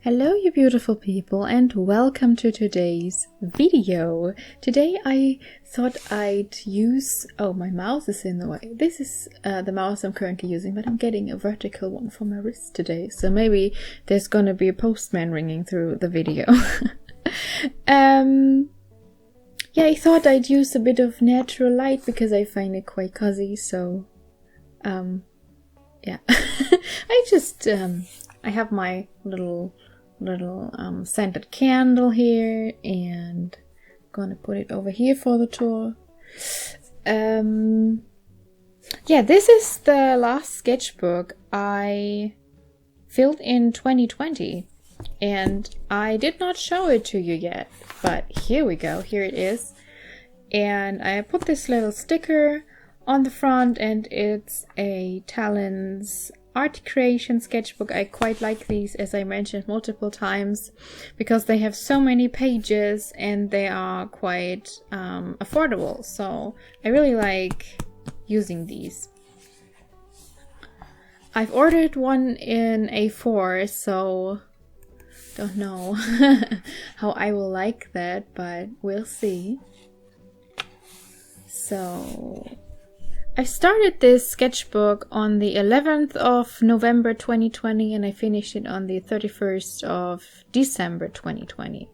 Hello you beautiful people and welcome to today's video. Today I thought I'd use... oh, my mouse is in the way. This is the mouse I'm currently using, but I'm getting a vertical one for my wrist today. So maybe there's gonna be a postman ringing through the video. Yeah, I thought I'd use a bit of natural light because I find it quite cozy, so... yeah. I have my little scented candle here, and I'm gonna put it over here for the tour. Yeah, this is the last sketchbook I filled in 2020, and I did not show it to you yet, but here we go, here it is. And I put this little sticker on the front, and it's a Talens art creation sketchbook. I quite like these, as I mentioned multiple times, because they have so many pages and they are quite affordable, so I really like using these. I've ordered one in A4, so don't know how I will like that, but we'll see. So I started this sketchbook on the 11th of November 2020 and I finished it on the 31st of December 2020.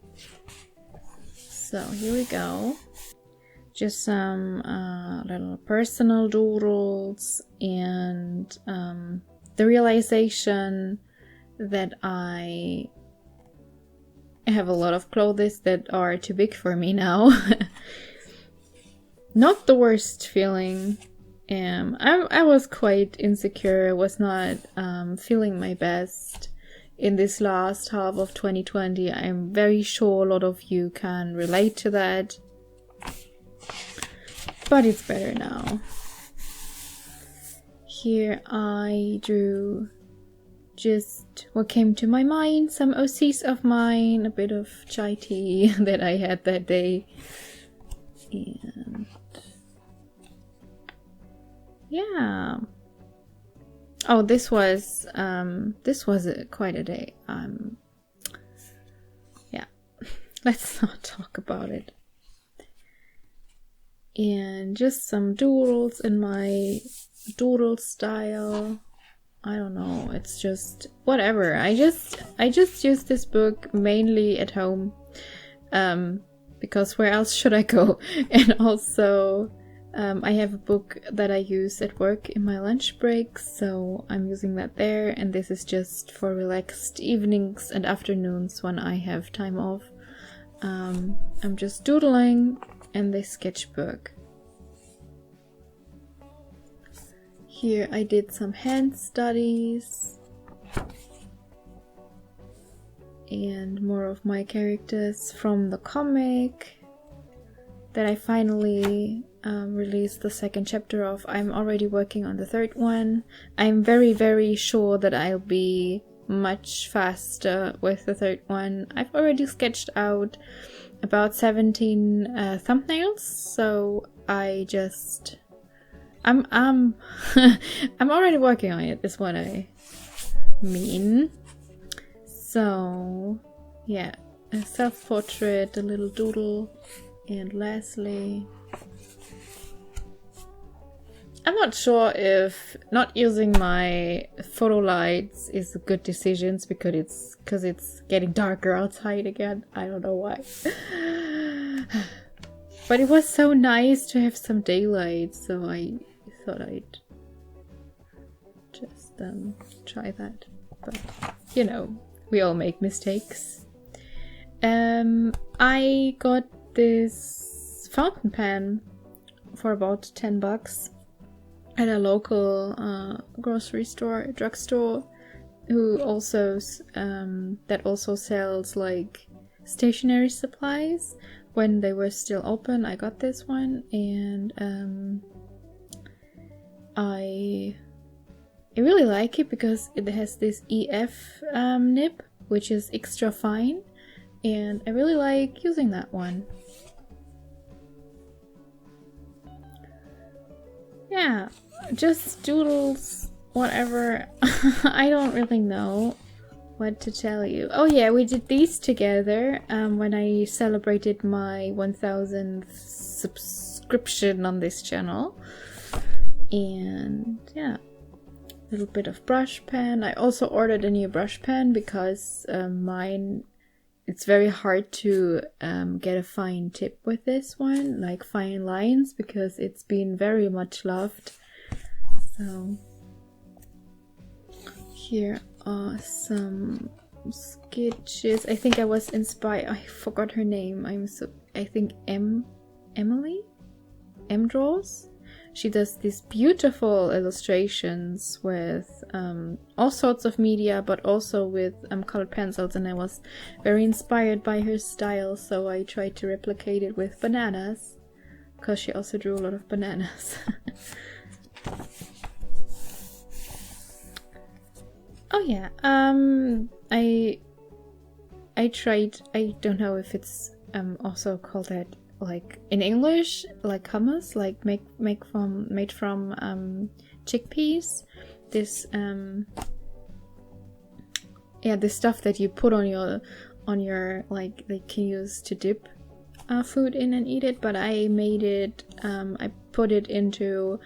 So here we go. Just some little personal doodles and the realization that I have a lot of clothes that are too big for me now. Not the worst feeling. I was quite insecure, was not feeling my best in this last half of 2020. I'm very sure a lot of you can relate to that. But it's better now. Here I drew just what came to my mind, some OCs of mine, a bit of chai tea that I had that day. And yeah. Oh, this was quite a day. Yeah. Let's not talk about it. And just some doodles in my doodle style. I don't know, it's just whatever. I just use this book mainly at home. Because where else should I go? And also I have a book that I use at work in my lunch breaks, so I'm using that there, and this is just for relaxed evenings and afternoons when I have time off. I'm just doodling in this sketchbook. Here I did some hand studies and more of my characters from the comic that I finally released the second chapter of. I'm already working on the third one. I'm very sure that I'll be much faster with the third one. I've already sketched out about 17 thumbnails, so I'm I'm already working on it, is what I mean. So yeah, a self-portrait, a little doodle, and lastly, I'm not sure if not using my photo lights is a good decision because it's getting darker outside again. I don't know why. But it was so nice to have some daylight, so I thought I'd just try that. But you know, we all make mistakes. I got this fountain pen for about 10 bucks at a local grocery store, drugstore, who also that also sells like stationery supplies. When they were still open, I got this one, and I really like it because it has this EF nib, which is extra fine, and I really like using that one. Yeah, just doodles, whatever. I don't really know what to tell you. Oh yeah, we did these together when I celebrated my 1000th subscription on this channel. And yeah, a little bit of brush pen. I also ordered a new brush pen because mine, it's very hard to get a fine tip with this one, like fine lines, because it's been very much loved. So here are some sketches. I think I was inspired. I forgot her name. I think Emily? M Draws? She does these beautiful illustrations with all sorts of media, but also with colored pencils, and I was very inspired by her style, so I tried to replicate it with bananas, because she also drew a lot of bananas. Oh yeah, I tried, I don't know if it's also called that, like in English, like hummus, like made from chickpeas. This yeah, this stuff that you put on your like they can use to dip food in and eat it. But I made it. I put it into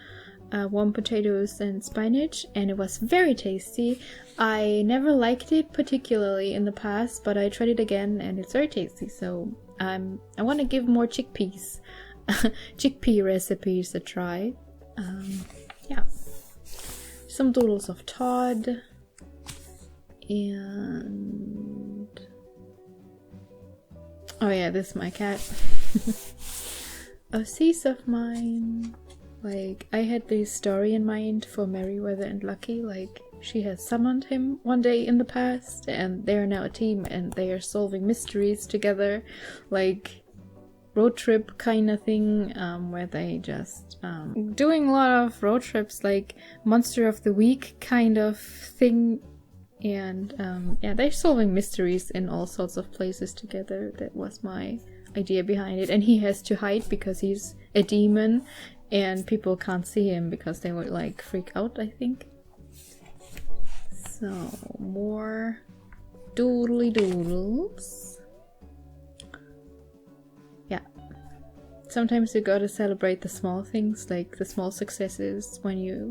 warm potatoes and spinach, and it was very tasty. I never liked it particularly in the past, but I tried it again, and it's very tasty. So I want to give more chickpea recipes a try. Yeah, some doodles of Todd, and oh yeah, this is my cat. A cease of mine. Like, I had this story in mind for Merryweather and Lucky, like she has summoned him one day in the past, and they are now a team, and they are solving mysteries together, like road trip kind of thing, where they just doing a lot of road trips, like Monster of the Week kind of thing, and yeah, they're solving mysteries in all sorts of places together. That was my idea behind it, and he has to hide because he's a demon, and people can't see him because they would like freak out, I think. So, more doodly doodles. Yeah. Sometimes you gotta celebrate the small things, like the small successes when you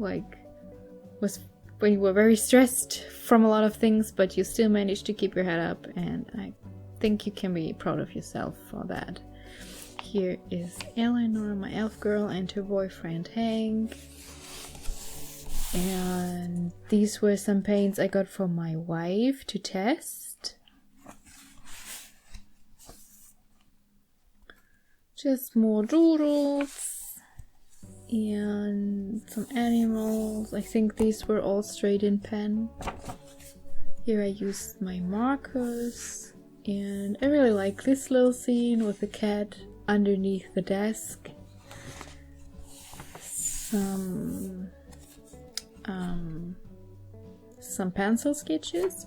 when you were very stressed from a lot of things, but you still managed to keep your head up, and I think you can be proud of yourself for that. Here is Eleanor, my elf girl, and her boyfriend Hank. And these were some paints I got from my wife to test. Just more doodles and some animals. I think these were all straight in pen. Here I used my markers, and I really like this little scene with the cat underneath the desk. Some pencil sketches,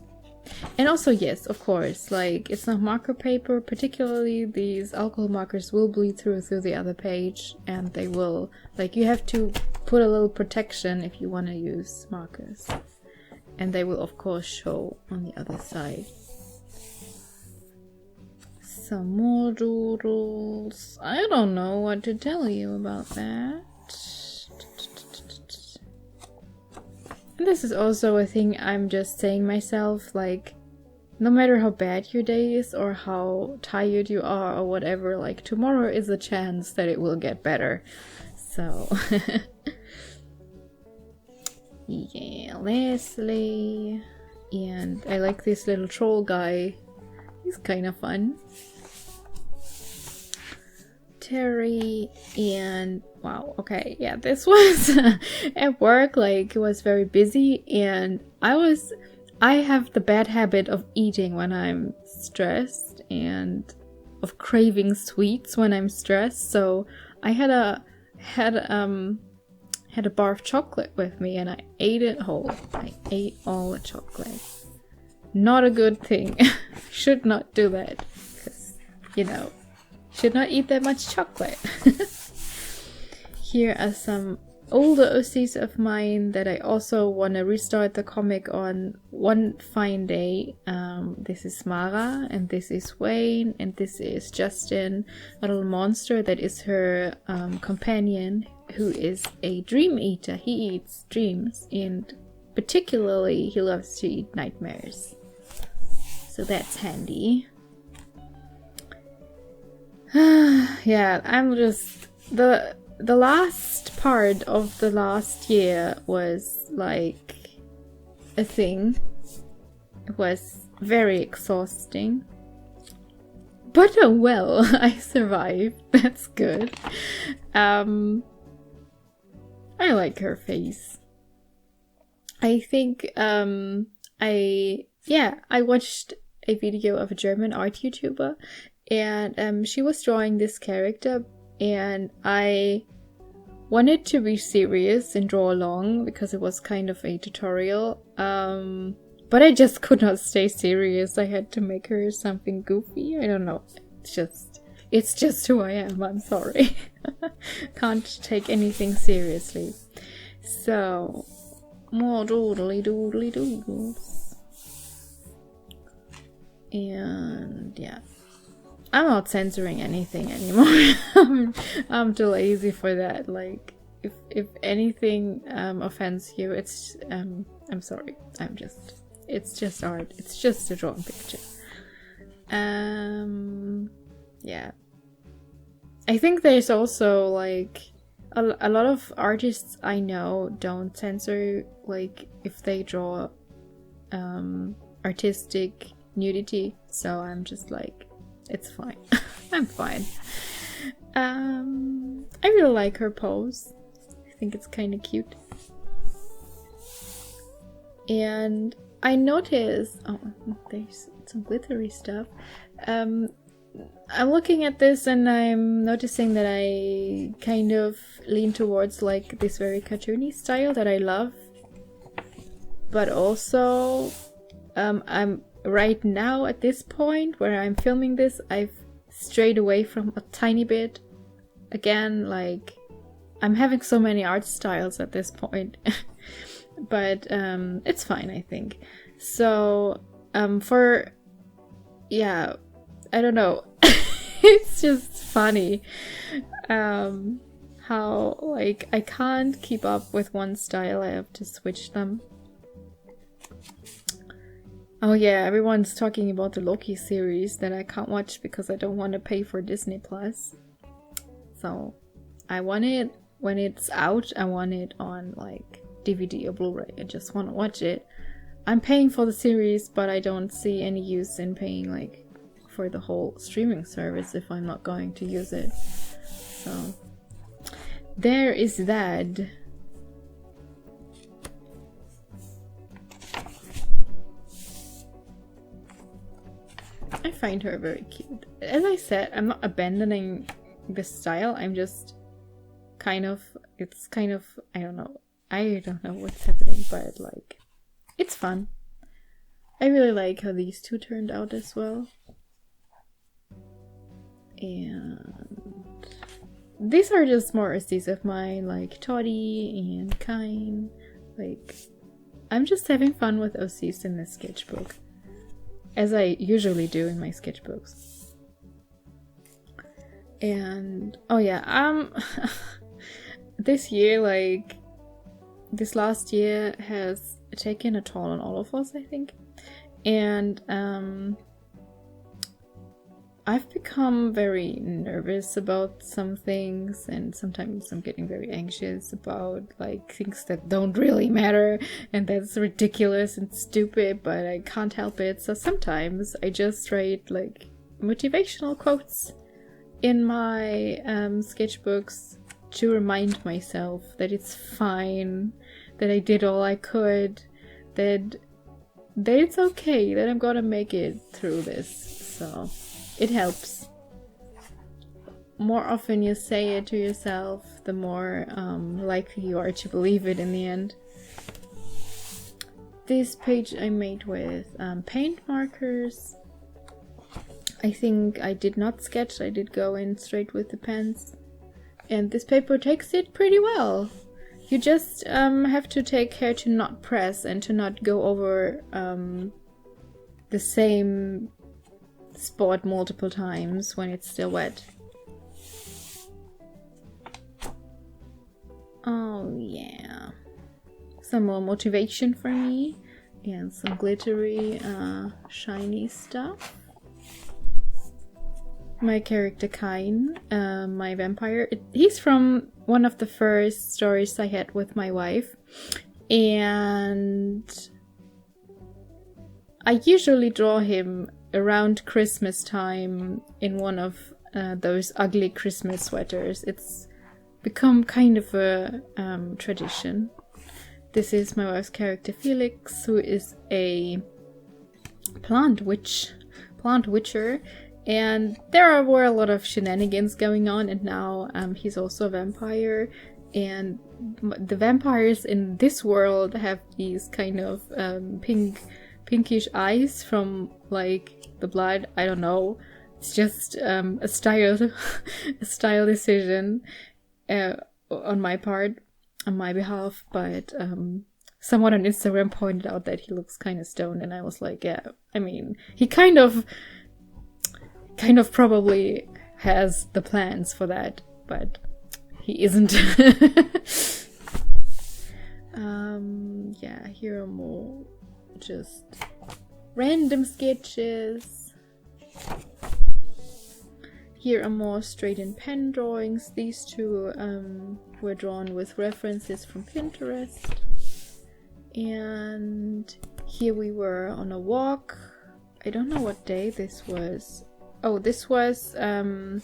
and also, yes, of course, like it's not marker paper, particularly these alcohol markers will bleed through the other page, and they will, like, you have to put a little protection if you want to use markers, and they will of course show on the other side. Some more doodles. I don't know what to tell you about that. This is also a thing I'm just saying myself, like, no matter how bad your day is or how tired you are or whatever, like, tomorrow is a chance that it will get better. So, yeah, Leslie. And I like this little troll guy. He's kind of fun. Terry, and wow, okay, yeah, this was at work, like, it was very busy, and I have the bad habit of eating when I'm stressed and of craving sweets when I'm stressed, so I had a bar of chocolate with me, and I ate it whole. I ate all the chocolate. Not a good thing. Should not do that, because, you know, should not eat that much chocolate. Here are some older OCs of mine that I also want to restart the comic on one fine day. This is Mara, and this is Wayne, and this is Justin, a little monster that is her companion, who is a dream eater. He eats dreams, and particularly he loves to eat nightmares. So that's handy. Yeah, I'm just... The last part of the last year was like a thing. It was very exhausting. But oh well, I survived. That's good. I like her face. I think I watched a video of a German art YouTuber, and she was drawing this character, and I wanted to be serious and draw along because it was kind of a tutorial, but I just could not stay serious. I had to make her something goofy. I don't know. It's just who I am. I'm sorry. Can't take anything seriously. So, more doodly doodly doodles. And yeah. I'm not censoring anything anymore. I'm too lazy for that. Like, if anything offends you, it's I'm sorry. It's just art. It's just a drawn picture. Yeah. I think there's also like a lot of artists I know don't censor, like, if they draw artistic nudity. So I'm just like, it's fine. I'm fine. I really like her pose. I think it's kind of cute. And I noticed... Oh, there's some glittery stuff. I'm looking at this and I'm noticing that I kind of lean towards like this very cartoony style that I love. But also, I'm right now at this point where I'm filming this, I've strayed away from a tiny bit. Again, like, I'm having so many art styles at this point. But it's fine, I think. So yeah, I don't know. It's just funny how, like, I can't keep up with one style. I have to switch them. Oh yeah, everyone's talking about the Loki series that I can't watch because I don't want to pay for Disney Plus. So I want it when it's out. I want it on like DVD or Blu-ray. I just want to watch it. I'm paying for the series, but I don't see any use in paying like for the whole streaming service if I'm not going to use it. So there is that. I find her very cute. As I said, I'm not abandoning this style. I'm just kind of, it's kind of, I don't know what's happening, but like, it's fun. I really like how these two turned out as well. And these are just more SDs of mine, like Toddy and Kine. Like, I'm just having fun with OCs in this sketchbook, as I usually do in my sketchbooks. And oh yeah, this year, like this last year, has taken a toll on all of us, I think. And I've become very nervous about some things, and sometimes I'm getting very anxious about like things that don't really matter, and that's ridiculous and stupid, but I can't help it. So sometimes I just write like motivational quotes in my sketchbooks to remind myself that it's fine, that I did all I could, that it's okay, that I'm gonna make it through this. So it helps. More often you say it to yourself, the more likely you are to believe it in the end. This page I made with paint markers. I think I did not sketch, I did go in straight with the pens. And this paper takes it pretty well. You just have to take care to not press and to not go over the same spot multiple times when it's still wet. Oh yeah. Some more motivation for me and some glittery, shiny stuff. My character Kain, my vampire, he's from one of the first stories I had with my wife, and I usually draw him around Christmas time in one of those ugly Christmas sweaters. It's become kind of a tradition. This is my wife's character Felix, who is a plant witcher. And there were a lot of shenanigans going on, and now he's also a vampire. And the vampires in this world have these kind of pinkish eyes from like the blood. I don't know. It's just a style decision on my part, on my behalf. But someone on Instagram pointed out that he looks kind of stoned, and I was like, yeah. I mean, he kind of probably has the plans for that, but he isn't. Yeah, here are more just random sketches. Here are more straight in pen drawings. These two were drawn with references from Pinterest. And here we were on a walk. I don't know what day this was. Oh, this was the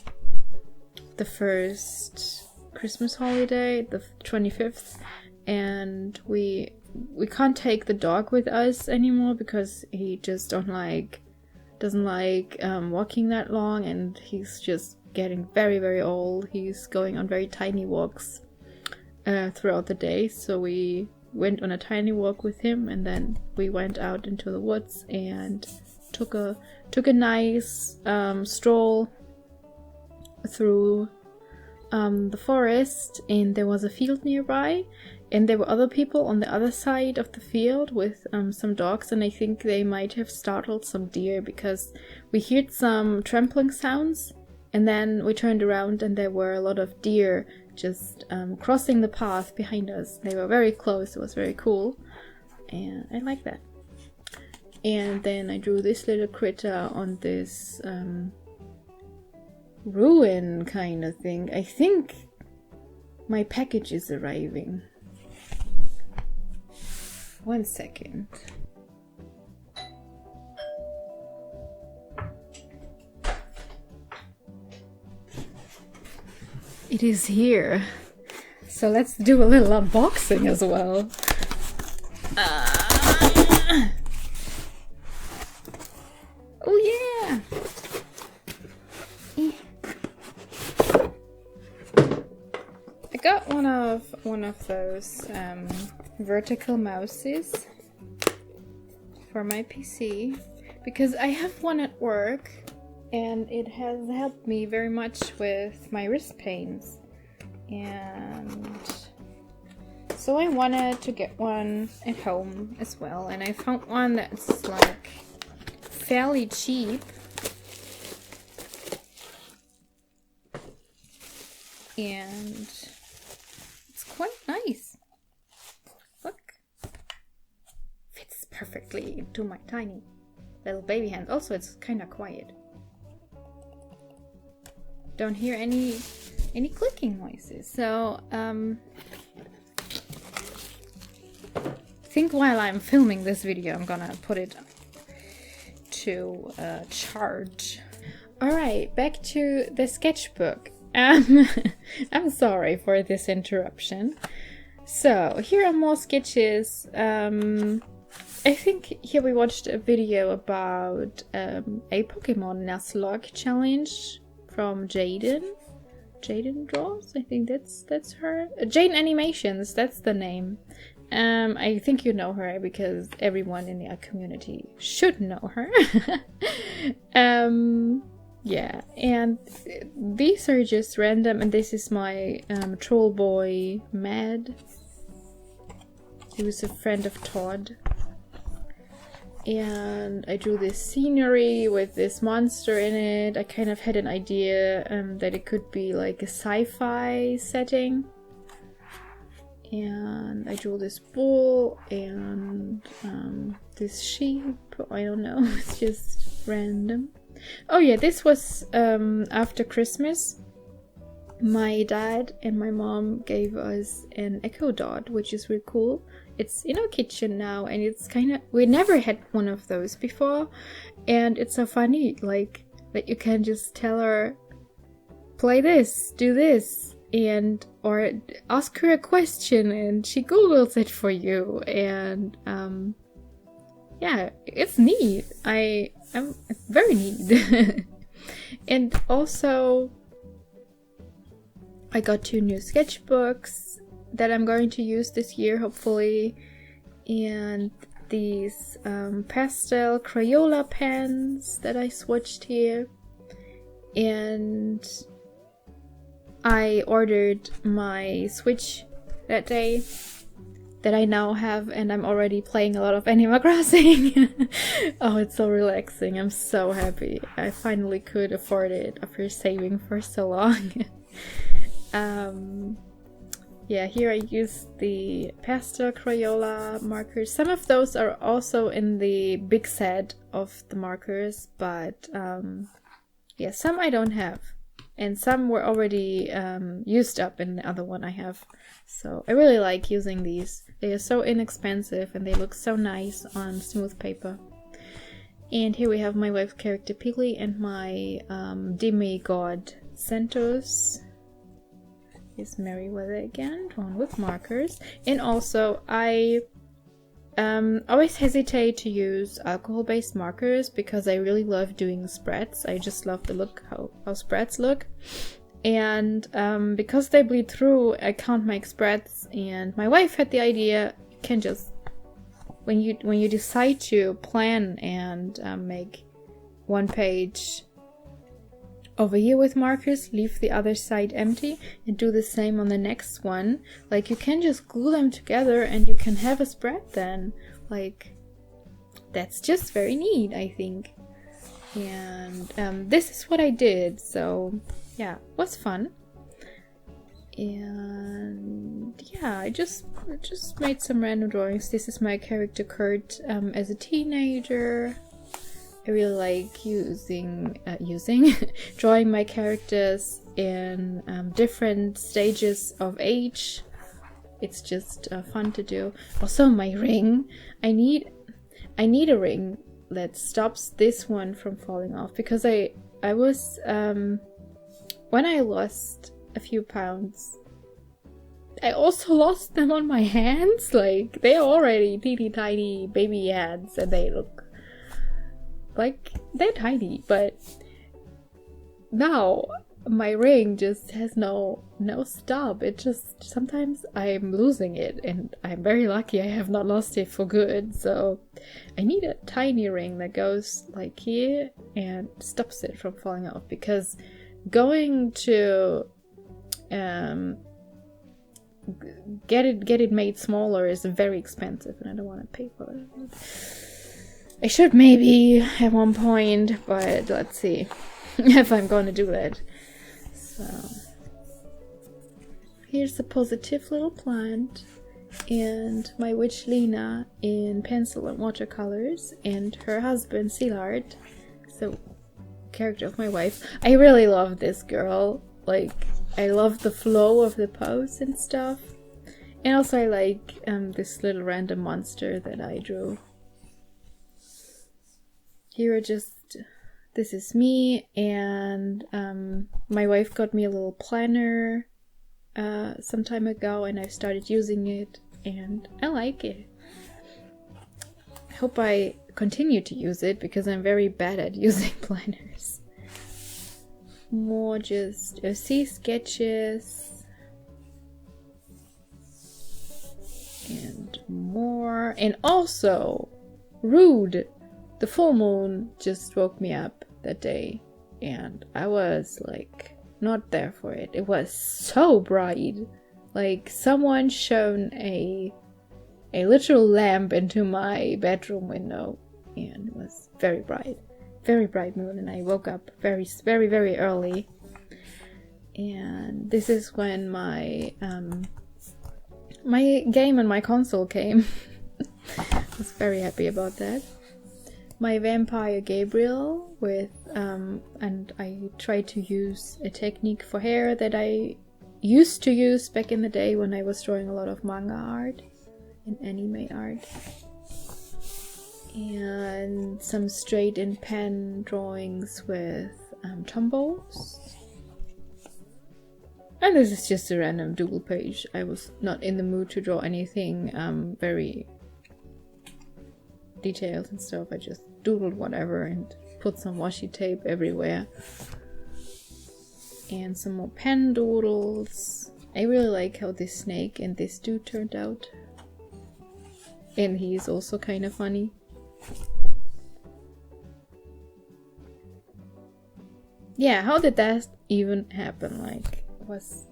first Christmas holiday, the 25th, and we can't take the dog with us anymore because he just doesn't like walking that long, and he's just getting very, very old. He's going on very tiny walks throughout the day, so we went on a tiny walk with him, and then we went out into the woods and took a nice stroll through the forest, and there was a field nearby, and there were other people on the other side of the field with some dogs, and I think they might have startled some deer because we heard some trampling sounds, and then we turned around and there were a lot of deer just crossing the path behind us. They were very close. It was very cool, and I like that. And then I drew this little critter on this ruin kind of thing. I think my package is arriving. 1 second. It is here. So let's do a little unboxing as well. Oh yeah! I got one of those vertical mouses for my PC because I have one at work and it has helped me very much with my wrist pains, and so I wanted to get one at home as well, and I found one that's like fairly cheap, and it's quite nice. Look, fits perfectly into my tiny little baby hand. Also, it's kind of quiet. Don't hear any clicking noises. So I think while I'm filming this video, I'm gonna put it to charge. Alright, back to the sketchbook. I'm sorry for this interruption. So here are more sketches. I think here we watched a video about a Pokemon Nuzlocke challenge from Jaden. Jaden Draws? I think that's her. Jaden Animations, that's the name. I think you know her because everyone in the community should know her. Yeah, and these are just random, and this is my troll boy Mad. He was a friend of Todd. And I drew this scenery with this monster in it. I kind of had an idea that it could be like a sci-fi setting. And I drew this bull and this sheep. I don't know, it's just random. Oh yeah, this was after Christmas. My dad and my mom gave us an Echo Dot, which is really cool. It's in our kitchen now, and it's kind of... We never had one of those before, and it's so funny, like, that you can just tell her, play this, do this, and... or ask her a question, and she Googles it for you, and, yeah, it's neat. I'm very neat. And also... I got 2 new sketchbooks that I'm going to use this year, hopefully, and these pastel Crayola pens that I swatched here, and I ordered my Switch that day that I now have, and I'm already playing a lot of Animal Crossing. Oh, it's so relaxing. I'm so happy. I finally could afford it after saving for so long. Yeah, here I used the pastel Crayola markers. Some of those are also in the big set of the markers, but yeah, some I don't have. And some were already used up in the other one I have. So I really like using these. They are so inexpensive and they look so nice on smooth paper. And here we have my wife's character Piggy and my demigod Centos. Is Merryweather again, drawn with markers. And also, I always hesitate to use alcohol-based markers because I really love doing spreads. I just love the look, how spreads look. And because they bleed through, I can't make spreads. And my wife had the idea, you can just, when you decide to plan and make one page over here with markers, leave the other side empty and do the same on the next one. Like, you can just glue them together and you can have a spread then. Like, that's just very neat, I think. And this is what I did, so yeah, it was fun. And yeah, I just made some random drawings. This is my character Kurt as a teenager. I really like drawing my characters in different stages of age. It's just fun to do. Also, my ring. I need a ring that stops this one from falling off, because I was when I lost a few pounds, I also lost them on my hands. Like, they're already teeny tiny baby hands, and they look like they're tiny, but now my ring just has no stop. It just, sometimes I'm losing it, and I'm very lucky I have not lost it for good. So I need a tiny ring that goes like here and stops it from falling off, because going to get it made smaller is very expensive, and I don't want to pay for it. I should maybe at one point, but let's see if I'm going to do that. So here's a positive little plant, and my witch Lena in pencil and watercolors, and her husband Szilard, so character of my wife. I really love this girl. Like, I love the flow of the pose and stuff, and also I like this little random monster that I drew. Here are just, this is me, and my wife got me a little planner some time ago, and I started using it, and I like it. I hope I continue to use it, because I'm very bad at using planners. More just OC sketches, and more, and also Rude. The full moon just woke me up that day, and I was like not there for it. It was so bright. Like, someone shone a a literal lamp into my bedroom window, and it was very bright moon, and I woke up very early. And this is when my my game and my console came. I was very happy about that. My vampire Gabriel with and I tried to use a technique for hair that I used to use back in the day when I was drawing a lot of manga art and anime art. And some straight in pen drawings with Tombos. And this is just a random doodle page. I was not in the mood to draw anything very detailed and stuff. I just doodled whatever and put some washi tape everywhere. And some more pen doodles. I really like how this snake and this dude turned out. And he's also kind of funny. Yeah, how did that even happen? Like, was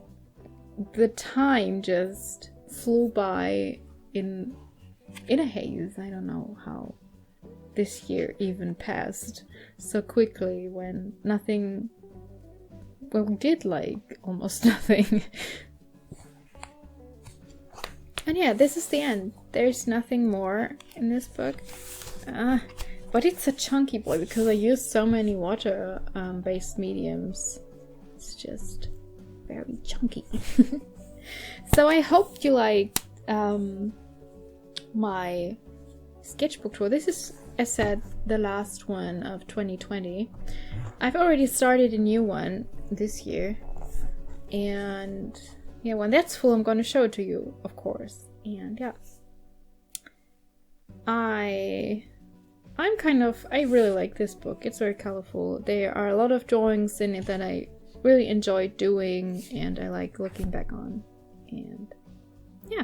the time just flew by in a haze? I don't know how this year even passed so quickly when nothing, well, we did like almost nothing. And yeah, this is the end. There's nothing more in this book. But it's a chunky boy because I used so many water based mediums. It's just very chunky. So I hope you liked my sketchbook tour. This is, as said, the last one of 2020. I've already started a new one this year. And yeah, when that's full, I'm going to show it to you, of course. And yeah. I really like this book. It's very colorful. There are a lot of drawings in it that I really enjoyed doing and I like looking back on. And yeah.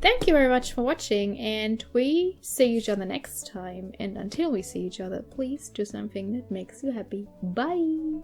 Thank you very much for watching, and we see each other next time. And until we see each other, please do something that makes you happy. Bye!